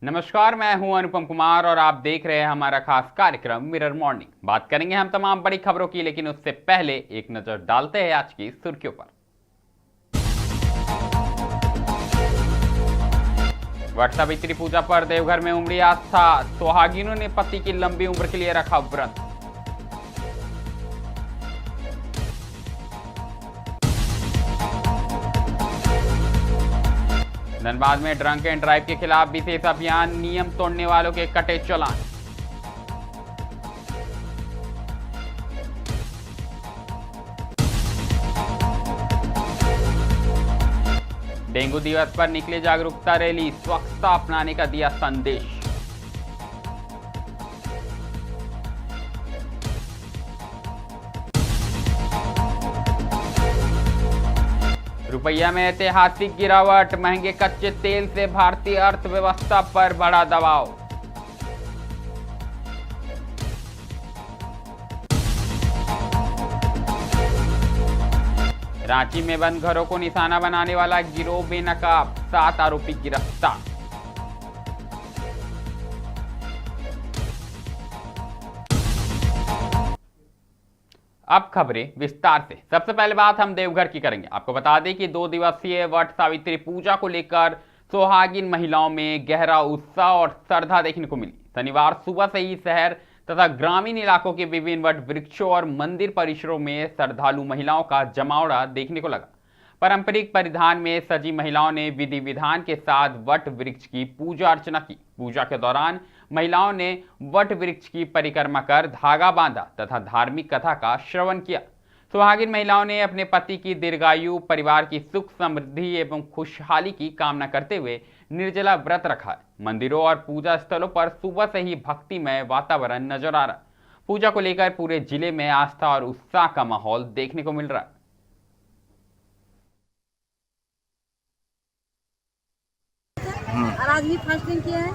नमस्कार, मैं हूं अनुपम कुमार और आप देख रहे हैं हमारा खास कार्यक्रम मिरर मॉर्निंग। बात करेंगे हम तमाम बड़ी खबरों की, लेकिन उससे पहले एक नजर डालते हैं आज की सुर्खियों पर। वट सावित्री पूजा पर देवघर में उमड़ी आस्था, सुहागिनों ने पति की लंबी उम्र के लिए रखा व्रत। धनबाद में ड्रंक एंड ड्राइव के खिलाफ विशेष अभियान, नियम तोड़ने वालों के कटे चालान। डेंगू दिवस पर निकली जागरूकता रैली, स्वच्छता अपनाने का दिया संदेश। रुपया में ऐतिहासिक गिरावट, महंगे कच्चे तेल से भारतीय अर्थव्यवस्था पर बड़ा दबाव। रांची में बंद घरों को निशाना बनाने वाला गिरोह बेनकाब, 7 आरोपी गिरफ्तार। अब खबरें विस्तार से। सबसे पहले बात हम देवघर की करेंगे। आपको बता दें कि 2 दिवसीय वट सावित्री पूजा को लेकर सुहागिन महिलाओं में गहरा उत्साह और श्रद्धा देखने को मिली। शनिवार सुबह से ही शहर तथा ग्रामीण इलाकों के विभिन्न वट वृक्षों और मंदिर परिसरों में श्रद्धालु महिलाओं का जमावड़ा देखने को लगा। पारंपरिक परिधान में सजी महिलाओं ने विधि विधान के साथ वट वृक्ष की पूजा अर्चना की। पूजा के दौरान महिलाओं ने वट वृक्ष की परिक्रमा कर धागा बांधा तथा धार्मिक कथा का श्रवण किया। सुहागिन महिलाओं ने अपने पति की दीर्घायु, परिवार की सुख समृद्धि एवं खुशहाली की कामना करते हुए निर्जला व्रत रखा है। मंदिरों और पूजा स्थलों पर सुबह से ही भक्तिमय वातावरण नजर आ रहा। पूजा को लेकर पूरे जिले में आस्था और उत्साह का माहौल देखने को मिल रहा है। और आज भी फास्टिंग किए हैं।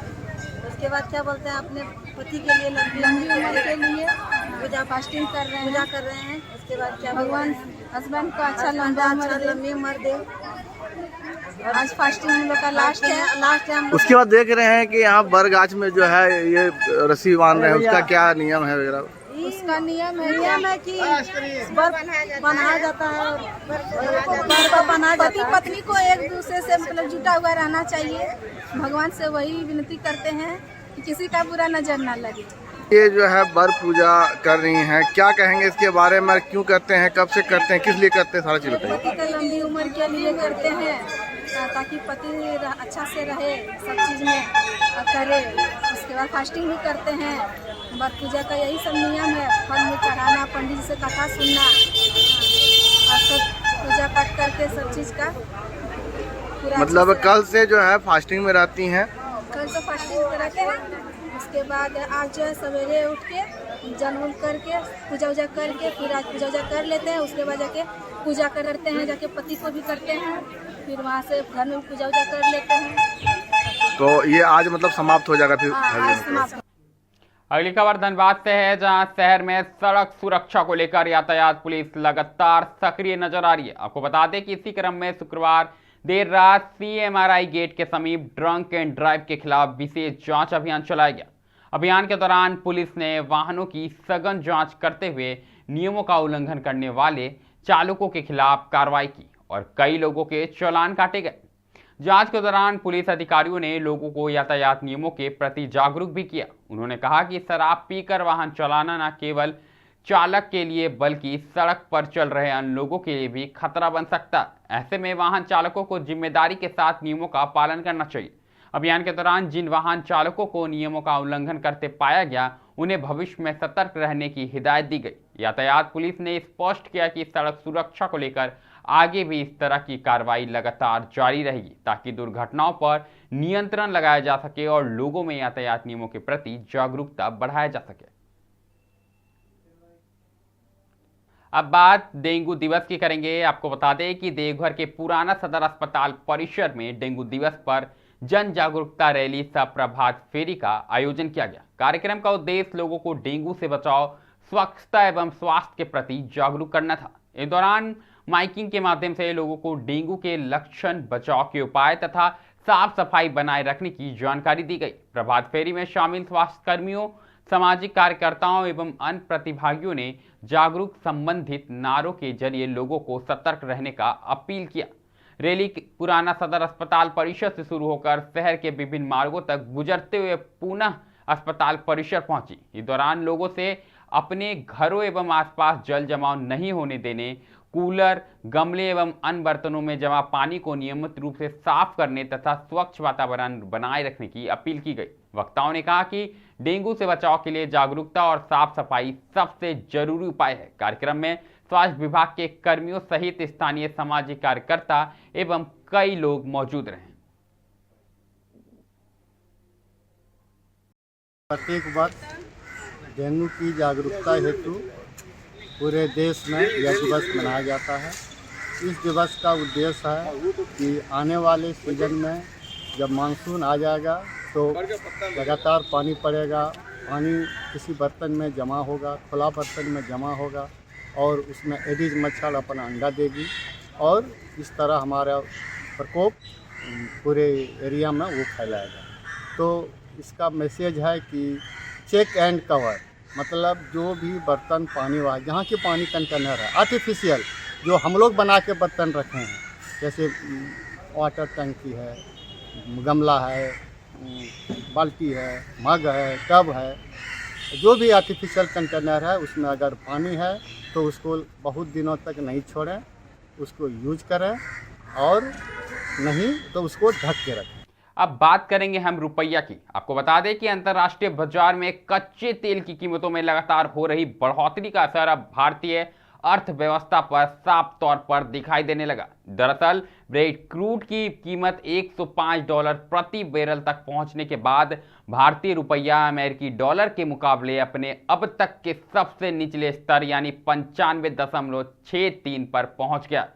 उसके बाद क्या बोलते हैं, अपने पति के लिए लंबी उम्र के लिए पूजा फास्टिंग कर रहे हैं। उसके बाद क्या भगवान हस्बैंड को अच्छा लंबी उम्र दे। आज फास्टिंग हम लोग का लास्ट है। उसके बाद देख रहे हैं कि यहाँ बरगाछ में जो है ये रस्सी बांध रहे हैं, उसका क्या नियम है वगैरह? उसका नियम है कि बर्फ बनाया जाता है। पति पत्नी को एक दूसरे से मतलब जुटा हुआ रहना चाहिए। भगवान से वही विनती करते हैं कि किसी का बुरा नजर ना लगे। ये जो है बर पूजा कर रही हैं, क्या कहेंगे इसके बारे में? क्यों करते हैं, कब से करते हैं, किस लिए करते हैं, सारा चीज बताइए। पति का लंबी उम्र के लिए करते हैं ताकि पति अच्छा से रहे, सब चीज में करे। उसके बाद फास्टिंग भी करते हैं। बर पूजा का यही सब नियम है, फल में चढ़ाना, पंडित जी से कथा सुनना और सब पूजा पाठ करके सब चीज का पूरा। मतलब कल से जो है फास्टिंग में रहती हैं? कल से फास्टिंग कराते हैं। उसके बाद आज जो है सवेरे उठ के जल करके पूजा वूजा करके फिर आज पूजा वूजा कर लेते हैं। उसके बाद जाके पूजा करते हैं, जाके पति को भी करते हैं, फिर वहाँ से घर में पूजा वूजा कर लेते हैं। तो ये आज मतलब समाप्त हो जाएगा फिर? आज समाप्त। अगली खबर धनबाद से है, जहां शहर में सड़क सुरक्षा को लेकर यातायात पुलिस लगातार सक्रिय नजर आ रही है। आपको बता दें कि इसी क्रम में शुक्रवार देर रात CMRI गेट के समीप ड्रंक एंड ड्राइव के खिलाफ विशेष जांच अभियान चलाया गया। अभियान के दौरान पुलिस ने वाहनों की सघन जांच करते हुए नियमों का उल्लंघन करने वाले चालकों के खिलाफ कार्रवाई की और कई लोगों के चालान काटे गए। जांच के दौरान पुलिस अधिकारियों ने लोगों को यातायात नियमों के प्रति जागरूक भी किया। उन्होंने कहा कि शराब पीकर वाहन चलाना न केवल चालक के लिए बल्कि सड़क पर चल रहे अन्य लोगों के लिए भी खतरा बन सकता है। ऐसे में वाहन चालकों को जिम्मेदारी के साथ नियमों का पालन करना चाहिए। अभियान के दौरान जिन वाहन चालकों को नियमों का उल्लंघन करते पाया गया, उन्हें भविष्य में सतर्क रहने की हिदायत दी गई। यातायात पुलिस ने स्पष्ट किया कि सड़क सुरक्षा को लेकर आगे भी इस तरह की कार्रवाई लगातार जारी रहेगी ताकि दुर्घटनाओं पर नियंत्रण लगाया जा सके और लोगों में यातायात नियमों के प्रति जागरूकता बढ़ाया जा सके। अब बात डेंगू दिवस की करेंगे। आपको बता दें कि देवघर के पुराना सदर अस्पताल परिसर में डेंगू दिवस पर जन जागरूकता रैली सह प्रभात फेरी का आयोजन किया गया। कार्यक्रम का उद्देश्य लोगों को डेंगू से बचाव, स्वच्छता एवं स्वास्थ्य के प्रति जागरूक करना था। इस दौरान माइकिंग के माध्यम से लोगों को डेंगू के लक्षण, बचाव के उपाय तथा साफ सफाई बनाए रखने की जानकारी दी गई। प्रभात फेरी में शामिल स्वास्थ्य कर्मियों, सामाजिक कार्यकर्ताओं एवं अन्य प्रतिभागियों ने जागरूक संबंधित नारों के जरिए लोगों को सतर्क रहने का अपील किया। रैली पुराना सदर अस्पताल परिसर से शुरू होकर शहर के विभिन्न मार्गों तक गुजरते हुए पुनः अस्पताल परिसर पहुंची। इस दौरान लोगों से अपने घरों एवं आसपास जल जमाव नहीं होने देने, कूलर, गमले एवं अन्य बर्तनों में जमा पानी को नियमित रूप से साफ करने तथा स्वच्छ वातावरण बनाए रखने की अपील की गई। वक्ताओं ने कहा कि डेंगू से बचाव के लिए जागरूकता और साफ सफाई सबसे जरूरी उपाय है। कार्यक्रम में स्वास्थ्य विभाग के कर्मियों सहित स्थानीय सामाजिक कार्यकर्ता एवं कई लोग मौजूद रहे। प्रत्येक वर्ष डेंगू की जागरूकता हेतु पूरे देश में यह दिवस मनाया जाता है। इस दिवस का उद्देश्य है कि आने वाले सीजन में जब मानसून आ जाएगा तो लगातार पानी पड़ेगा, पानी किसी बर्तन में जमा होगा, खुला बर्तन में जमा होगा और उसमें एडिस मच्छर अपना अंडा देगी और इस तरह हमारा प्रकोप पूरे एरिया में वो फैलाएगा। तो इसका मैसेज है कि चेक एंड कवर, मतलब जो भी बर्तन पानी वाला जहाँ के पानी कंटेनर है आर्टिफिशियल जो हम लोग बना के बर्तन रखे हैं, जैसे वाटर टंकी है, गमला है, बाल्टी है, मग है, टब है, जो भी आर्टिफिशियल कंटेनर है उसमें अगर पानी है तो उसको बहुत दिनों तक नहीं छोड़ें, उसको यूज करें और नहीं तो उसको ढक के रखें। अब बात करेंगे हम रुपया की। आपको बता दें कि अंतर्राष्ट्रीय बाजार में कच्चे तेल की कीमतों में लगातार हो रही बढ़ोतरी का असर अब भारतीय अर्थव्यवस्था पर साफ तौर पर दिखाई देने लगा। दरअसल ब्रेंट क्रूड की कीमत $105 प्रति बैरल तक पहुंचने के बाद भारतीय रुपया अमेरिकी डॉलर के मुकाबले अपने अब तक के सबसे निचले स्तर यानी 95.63 पर पहुंच गया।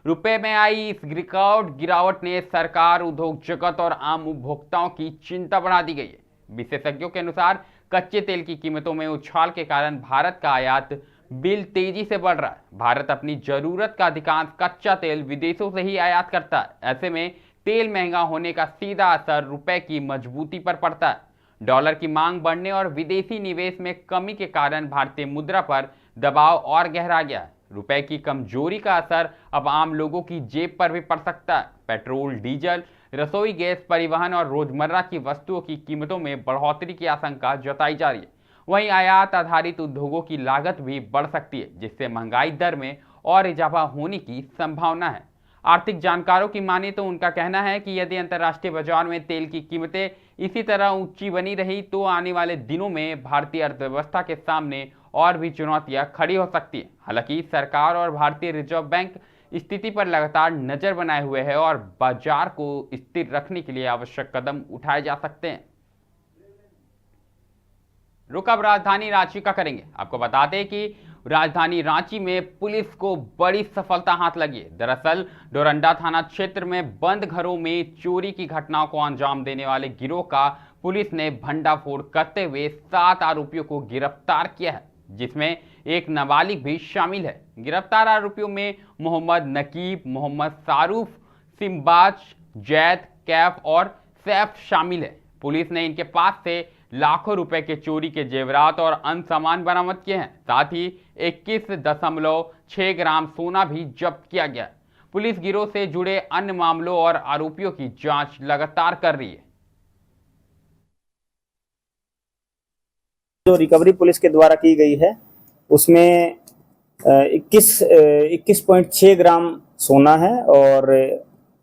रुपए में आई इस रिकॉर्ड गिरावट ने सरकार, उद्योग जगत और आम उपभोक्ताओं की चिंता बढ़ा दी गई है। विशेषज्ञों के अनुसार कच्चे तेल की कीमतों में उछाल के कारण भारत का आयात बिल तेजी से बढ़ रहा है। भारत अपनी जरूरत का अधिकांश कच्चा तेल विदेशों से ही आयात करता है। ऐसे में तेल महंगा होने का सीधा असर रुपए की मजबूती पर पड़ता है। डॉलर की मांग बढ़ने और विदेशी निवेश में कमी के कारण भारतीय मुद्रा पर दबाव और गहरा गया है। रुपए की कमजोरी का असर अब आम लोगों की जेब पर भी पड़ सकता है। पेट्रोल, डीजल, रसोई गैस, परिवहन और रोजमर्रा की वस्तुओं की कीमतों में बढ़ोतरी की आशंका जताई जा रही है। वहीं आयात आधारित उद्योगों की लागत भी बढ़ सकती है, जिससे महंगाई दर में और इजाफा होने की संभावना है। आर्थिक जानकारों की माने तो उनका कहना है कि यदि अंतर्राष्ट्रीय बाजार में तेल की कीमतें इसी तरह ऊंची बनी रही तो आने वाले दिनों में भारतीय अर्थव्यवस्था के सामने और भी चुनौतियां खड़ी हो सकती है। हालांकि सरकार और भारतीय रिजर्व बैंक स्थिति पर लगातार नजर बनाए हुए है और बाजार को स्थिर रखने के लिए आवश्यक कदम उठाए जा सकते हैं। रुक अब राजधानी रांची का करेंगे। आपको बता दें कि राजधानी रांची में पुलिस को बड़ी सफलता हाथ लगी है। दरअसल डोरंडा थाना क्षेत्र में बंद घरों में चोरी की घटनाओं को अंजाम देने वाले गिरोह का पुलिस ने भंडाफोड़ करते हुए 7 आरोपियों को गिरफ्तार किया है, जिसमें एक नाबालिग भी शामिल है। गिरफ्तार आरोपियों में मोहम्मद नकीब, मोहम्मद शारूफ, सिम्बाज, जैद, कैफ और सैफ शामिल है। पुलिस ने इनके पास से लाखों रुपए के चोरी के जेवरात और अन्य सामान बरामद किए हैं। साथ ही 21.6 ग्राम सोना भी जब्त किया गया। पुलिस गिरोह से जुड़े अन्य मामलों और आरोपियों की जांच लगातार कर रही है। जो रिकवरी पुलिस के द्वारा की गई है उसमें 21.6 ग्राम सोना है और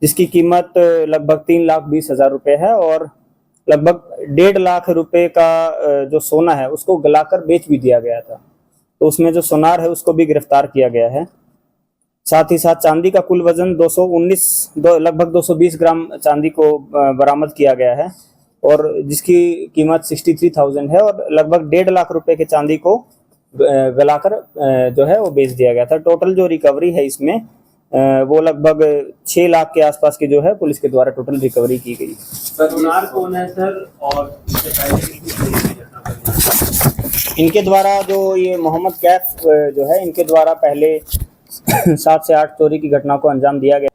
जिसकी कीमत लगभग 3,20,000 रुपए है और लगभग 1.5 लाख रुपए का जो सोना है उसको गलाकर बेच भी दिया गया था। तो उसमें जो सोनार है उसको भी गिरफ्तार किया गया है। साथ ही साथ चांदी का कुल वजन लगभग 220 ग्राम चांदी को बरामद किया गया है और जिसकी कीमत 63,000 है और लगभग 1.5 लाख रुपए के चांदी को गलाकर जो है वो बेच दिया गया था। टोटल जो रिकवरी है इसमें वो लगभग 6 लाख के आसपास की जो है पुलिस के द्वारा टोटल रिकवरी की गई। सोनार कौन है सर और इससे पहले इनके द्वारा जो ये मोहम्मद कैफ जो है इनके द्वारा पहले 7 से 8 चोरी की घटना को अंजाम दिया गया।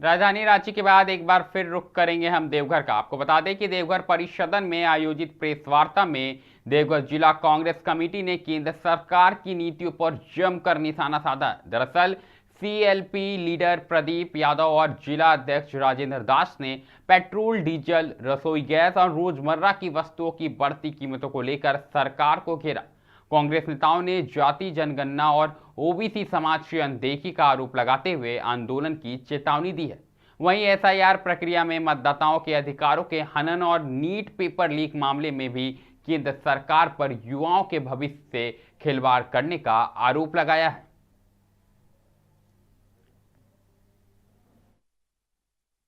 राजधानी रांची के बाद एक बार फिर रुख करेंगे हम देवघर का। आपको बता दें कि देवघर परिसदन में आयोजित प्रेस वार्ता में देवघर जिला कांग्रेस कमेटी ने केंद्र सरकार की नीतियों पर जमकर निशाना साधा। दरअसल सीएलपी लीडर प्रदीप यादव और जिला अध्यक्ष राजेंद्र दास ने पेट्रोल, डीजल, रसोई गैस और रोजमर्रा की वस्तुओं की बढ़ती कीमतों को लेकर सरकार को घेरा। कांग्रेस नेताओं ने जाति जनगणना और ओबीसी समाज से अनदेखी का आरोप लगाते हुए आंदोलन की चेतावनी दी है। वहीं एसआईआर प्रक्रिया में मतदाताओं के अधिकारों के हनन और नीट पेपर लीक मामले में भी केंद्र सरकार पर युवाओं के भविष्य से खिलवाड़ करने का आरोप लगाया है।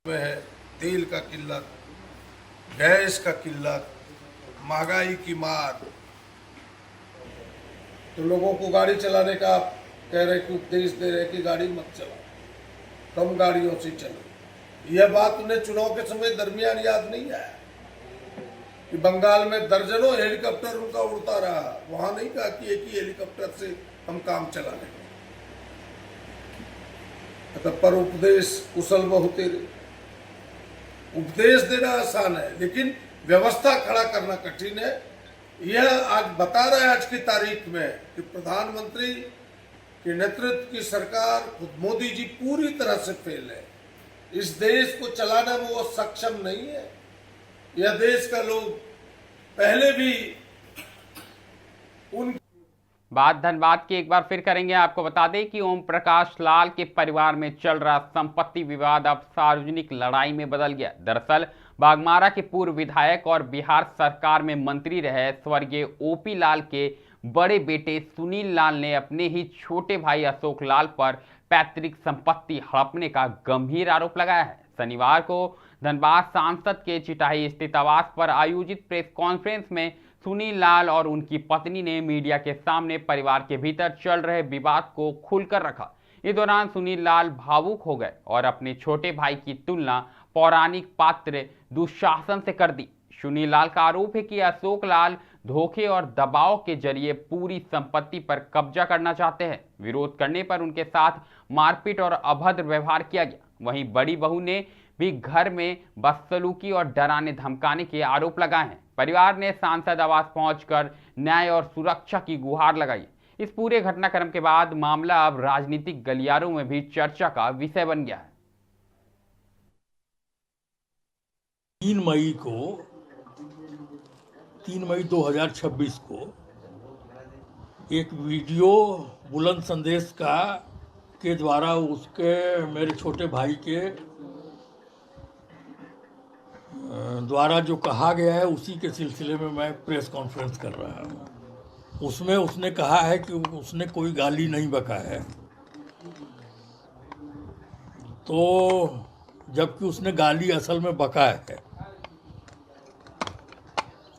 है तेल का किल्लत, गैस का किल्लत, महंगाई की मार, तो लोगों को गाड़ी चलाने का कह रहे कि उपदेश दे रहे कि गाड़ी मत चलाओ, कम गाड़ियों से चलो। यह बात उन्हें चुनाव के समय दरमियान याद नहीं आया कि बंगाल में दर्जनों हेलीकॉप्टर उनका उड़ता रहा, वहां नहीं कहा कि एक ही हेलीकॉप्टर से हम काम चला लेंगे। पर उपदेश कुशल बहु तेरे। उपदेश देना आसान है लेकिन व्यवस्था खड़ा करना कठिन है। यह आज बता रहा है आज की तारीख में कि प्रधानमंत्री के नेतृत्व की सरकार, खुद मोदी जी पूरी तरह से फेल है। इस देश को चलाने में वो सक्षम नहीं है। यह देश का लोग पहले भी उन बात धनबाद की एक बार फिर करेंगे। आपको बता दें कि ओम प्रकाश लाल के परिवार में चल रहा संपत्ति विवाद अब सार्वजनिक लड़ाई में बदल गया। दरअसल बागमारा के पूर्व विधायक और बिहार सरकार में मंत्री रहे स्वर्गीय ओपी लाल के बड़े बेटे सुनील लाल ने अपने ही छोटे भाई अशोक लाल पर पैतृक संपत्ति हड़पने का गंभीर आरोप लगाया है। शनिवार को धनबाद सांसद के चिटाही स्थित आवास पर आयोजित प्रेस कॉन्फ्रेंस में सुनील लाल और उनकी पत्नी ने मीडिया के सामने परिवार के भीतर चल रहे विवाद को खुलकर रखा। इस दौरान सुनील लाल भावुक हो गए और अपने छोटे भाई की तुलना पौराणिक पात्र दुशासन से कर दी। सुनील लाल का आरोप है कि अशोक लाल धोखे और दबाव के जरिए पूरी संपत्ति पर कब्जा करना चाहते हैं। विरोध करने पर उनके साथ मारपीट और अभद्र व्यवहार किया गया। वहीं बड़ी बहू ने भी घर में बदसलूकी और डराने धमकाने के आरोप लगाए हैं। परिवार ने सांसद आवास पहुंचकर न्याय और सुरक्षा की गुहार लगाई। इस पूरे घटनाक्रम के बाद मामला अब राजनीतिक गलियारों में भी चर्चा का विषय बन गया है। 3 मई 2026 को एक वीडियो बुलंद संदेश के द्वारा उसके मेरे छोटे भाई के द्वारा जो कहा गया है उसी के सिलसिले में मैं प्रेस कॉन्फ्रेंस कर रहा हूँ। उसमें उसने कहा है कि उसने कोई गाली नहीं बका है, तो जबकि उसने गाली असल में बका है।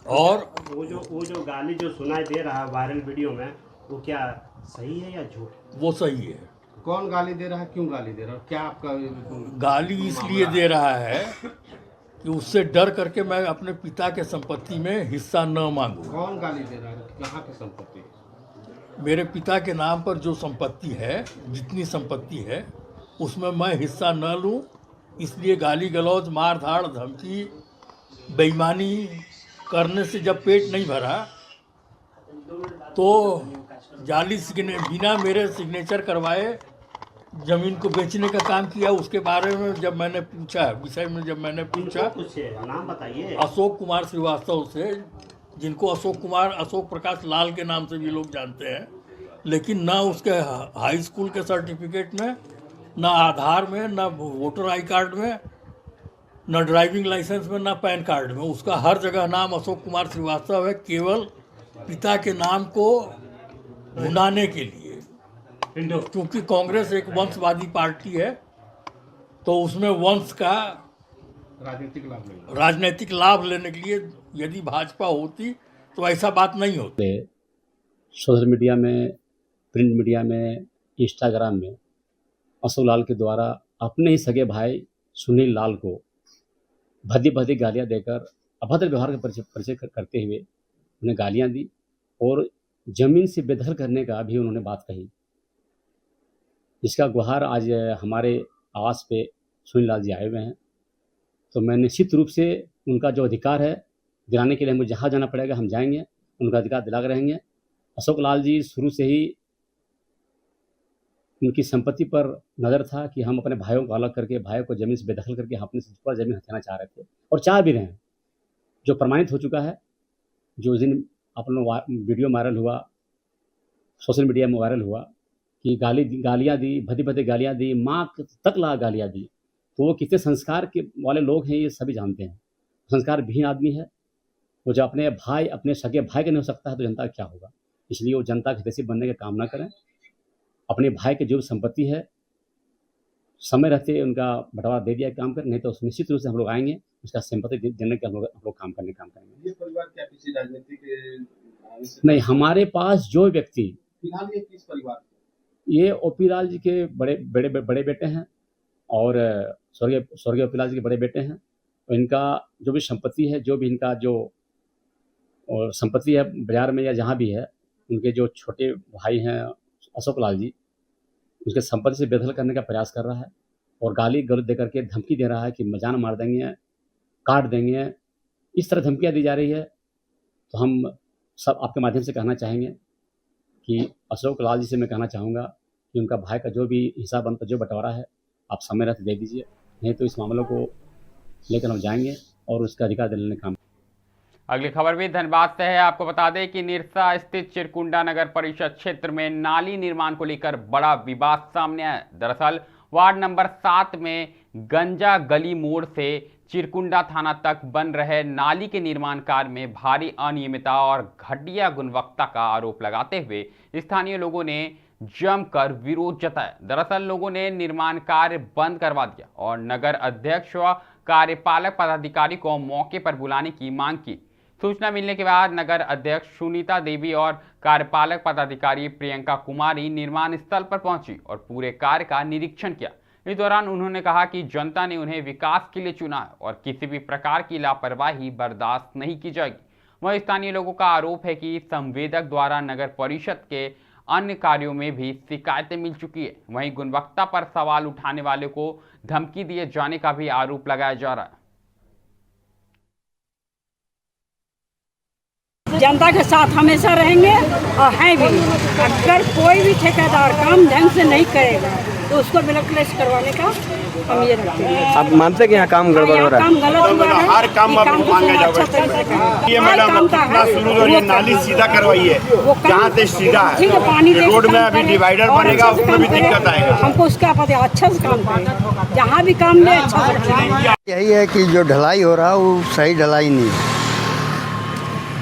और वो जो गाली जो सुनाई दे रहा है वायरल वीडियो में, वो क्या सही है या झूठ? वो सही है। कौन गाली दे रहा है, क्यों गाली दे रहा है, क्या आपका गाली इसलिए दे रहा है कि उससे डर करके मैं अपने पिता के संपत्ति में हिस्सा न मांगूं। कौन गाली दे रहा है, कहाँ की संपत्ति? मेरे पिता के नाम पर जो संपत्ति है, जितनी संपत्ति है उसमें मैं हिस्सा न लूं, इसलिए गाली गलौज, मार धाड़, धमकी, बेईमानी करने से जब पेट नहीं भरा तो जाली बिना मेरे सिग्नेचर करवाए जमीन को बेचने का काम किया। उसके बारे में जब मैंने पूछा, विषय में जब मैंने पूछा, नाम बताइए। अशोक कुमार श्रीवास्तव से, जिनको अशोक प्रकाश लाल के नाम से भी लोग जानते हैं, लेकिन ना उसके हाई स्कूल के सर्टिफिकेट में, ना आधार में, ना वोटर आई कार्ड में, ना ड्राइविंग लाइसेंस में, ना पैन कार्ड में उसका हर जगह नाम अशोक कुमार श्रीवास्तव है, केवल पिता के नाम को भुनाने के लिए। क्योंकि कांग्रेस एक वंशवादी पार्टी है तो उसमें वंश का राजनीतिक लाभ लेने के लिए यदि भाजपा होती तो ऐसा बात नहीं होती। सोशल मीडिया में, प्रिंट मीडिया में, इंस्टाग्राम में अशोक लाल के द्वारा अपने ही सगे भाई सुनील लाल को भद्दी गालियां देकर अभद्र व्यवहार का परिचय करते हुए उन्हें गालियां दी और जमीन से बेदखल करने का भी उन्होंने बात कही, जिसका गुहार आज हमारे आवास पे सुनील लाल जी आए हुए हैं, तो मैं निश्चित रूप से उनका जो अधिकार है दिलाने के लिए हमें जहाँ जाना पड़ेगा हम जाएंगे, उनका अधिकार दिला के रहेंगे। अशोक लाल जी शुरू से ही उनकी संपत्ति पर नज़र था कि हम अपने भाइयों को अलग करके, भाइयों को ज़मीन से बेदखल करके हम अपनी पूरा ज़मीन हथियाना चाह रहे थे और चाह भी रहे हैं, जो प्रमाणित हो चुका है। जो उस दिन अपना वीडियो वायरल हुआ, सोशल मीडिया में वायरल हुआ कि गालियाँ दी, भद्दी भद्दी गालियाँ दी, माँ तक ला गालियाँ दी, तो वो कितने संस्कार के वाले लोग हैं ये सभी जानते हैं। संस्कार विहीन आदमी है वो, जब अपने भाई, अपने सगे भाई के नहीं हो सकता है तो जनता का क्या होगा। इसलिए वो जनता के हितैषी बनने का काम ना करें। अपने भाई के जो भी संपत्ति है समय रहते उनका बंटवारा दे दिया, काम करें, नहीं तो निश्चित रूप से हम लोग आएंगे, उसका संपत्ति देने के हम लोग काम करेंगे। ये परिवार क्या किसी राजनीति के नहीं, हमारे पास जो व्यक्ति फिलहाल ये किस परिवार, ये ओपी लाल जी के बड़े बेटे हैं और स्वर्गीय ओपी लाल जी के बड़े बेटे हैं। और इनका जो भी संपत्ति है, जो भी इनका जो संपत्ति है बाजार में या जहाँ भी है, उनके जो छोटे भाई हैं अशोक लाल जी, उसके संपत्ति से बेदखल करने का प्रयास कर रहा है और गाली गलौज दे करके धमकी दे रहा है कि जान मार देंगे, काट देंगे। इस तरह धमकियाँ दी जा रही है। तो हम सब आपके माध्यम से कहना चाहेंगे कि अशोक लाल जी से मैं कहना चाहूँगा कि उनका भाई का जो भी हिसाब बनता, जो बंटवारा है, आप समय रहते दे दीजिए, नहीं तो इस मामलों को लेकर हम जाएंगे और उसका अधिकार दिलाने का काम। अगली खबर भी धनबाद से है। आपको बता दें कि निरसा स्थित चिरकुंडा नगर परिषद क्षेत्र में नाली निर्माण को लेकर बड़ा विवाद सामने आया। दरअसल वार्ड नंबर 7 में गंजा गली मोड़ से चिरकुंडा थाना तक बन रहे नाली के निर्माण कार्य में भारी अनियमितता और घटिया गुणवत्ता का आरोप लगाते हुए स्थानीय लोगों ने जमकर विरोध जताया। दरअसल लोगों ने निर्माण कार्य बंद करवा दिया और नगर अध्यक्ष व कार्यपालक पदाधिकारी को मौके पर बुलाने की मांग की। सूचना मिलने के बाद नगर अध्यक्ष सुनीता देवी और कार्यपालक पदाधिकारी प्रियंका कुमारी निर्माण स्थल पर पहुंची और पूरे कार्य का निरीक्षण किया। इस दौरान उन्होंने कहा कि जनता ने उन्हें विकास के लिए चुना है और किसी भी प्रकार की लापरवाही बर्दाश्त नहीं की जाएगी। वहीं स्थानीय लोगों का आरोप है कि संवेदक द्वारा नगर परिषद के अन्य कार्यों में भी शिकायतें मिल चुकी है। वहीं गुणवत्ता पर सवाल उठाने वाले को धमकी दिए जाने का भी आरोप लगाया जा रहा है। जनता के साथ हमेशा रहेंगे और हैं भी। अगर कोई भी ठेकेदार काम ढंग से नहीं करेगा तो उसको ब्लैकलिस्ट करवाने का हम ये रखते हैं। आप मानते हैं कि यहाँ काम गड़बड़ हो रहा है? काम गलत हुआ है, हर काम मांगा जाएगा। ये मैडम अपना शुरू जो ये नाली सीधा करवाई है, जहाँ से सीधा है पानी रोड में अभी डिवाइडर बनेगा, उसमें भी दिक्कत आएगा। हमको उसका पता अच्छा से काम करें, जहाँ भी काम ले अच्छा से करें। यही है कि जो ढलाई हो रहा है वो सही ढलाई नहीं है।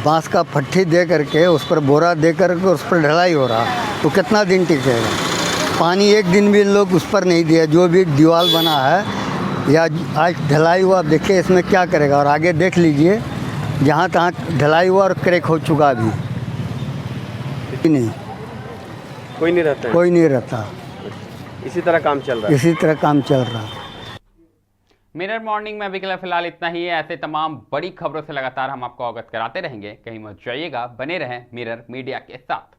बांस का फट्टी दे करके उस पर बोरा दे करके उस पर ढलाई हो रहा, तो कितना दिन टिकेगा? पानी एक दिन भी लोग उस पर नहीं दिया। जो भी दीवार बना है या आज ढलाई हुआ, देखिए इसमें क्या करेगा। और आगे देख लीजिए जहाँ तहाँ ढलाई हुआ और क्रैक हो चुका अभी नहीं, कोई नहीं रहता है? कोई नहीं रहता। इसी तरह काम चल रहा है? इसी तरह काम चल रहा है। मिरर मॉर्निंग में अभी के लिए फिलहाल इतना ही है। ऐसे तमाम बड़ी खबरों से लगातार हम आपको अवगत कराते रहेंगे। कहीं मत जाइएगा, बने रहें मिरर मीडिया के साथ।